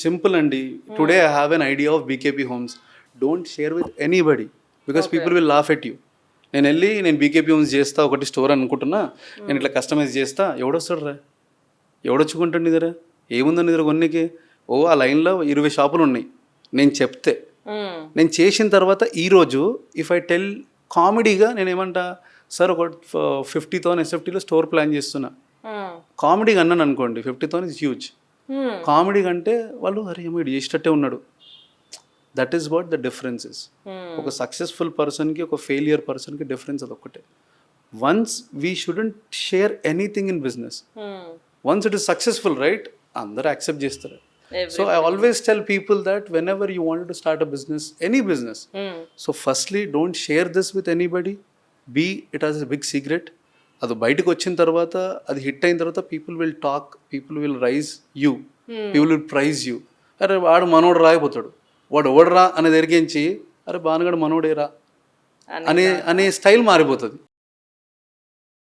Simple అండి. Today I have an idea of BKP homes. Don't share with anybody because people will laugh at you. నేను BKP homes చేస్తా ఒకటి store అనుకుంటున్నా, నేను ఇట్లా customise చేస్తా, ఎవడొస్తాడు రా, ఎవడొచ్చుకుంటాడు నిద్ర, ఏముందని నిద్ర కొన్నికి, ఆ లైన్లో 20 షాపులు ఉన్నాయి. నేను చెప్తే నేను చేసిన తర్వాత ఈరోజు ఇఫ్ ఐ టెల్ కామెడీగా నేనేమంటా, సార్ ఒక 50తో ఎస్ఎఫ్టీలో స్టోర్ ప్లాన్ చేస్తున్నా, కామెడీగా అన్నాను అనుకోండి, 50తో ఇస్ హ్యూజ్. కామెడీ కంటే వాళ్ళు అరే ఏమో ఇటు చేసేటట్టే ఉన్నాడు. That is what the difference is. ఒక సక్సెస్ఫుల్ పర్సన్కి ఒక ఫెయిలియర్ పర్సన్కి డిఫరెన్స్ అదొక్కటే. Once we shouldn't share anything in business. Once it is successful right, అందరూ యాక్సెప్ట్ చేస్తారు. So I always tell people that whenever you want to start a business, any business, so firstly don't share this with anybody. It has a big secret. అది బయటకు వచ్చిన తర్వాత, అది hit అయిన తర్వాత people will talk, people will raise you, people will praise you. అరే వాడు మనోడు రాయిపోతాడు, వాడు ఎవడరా అనే దగ్గరికి అరే బానగాడు మనోడేరా అనే స్టైల్ మారిపోతుంది.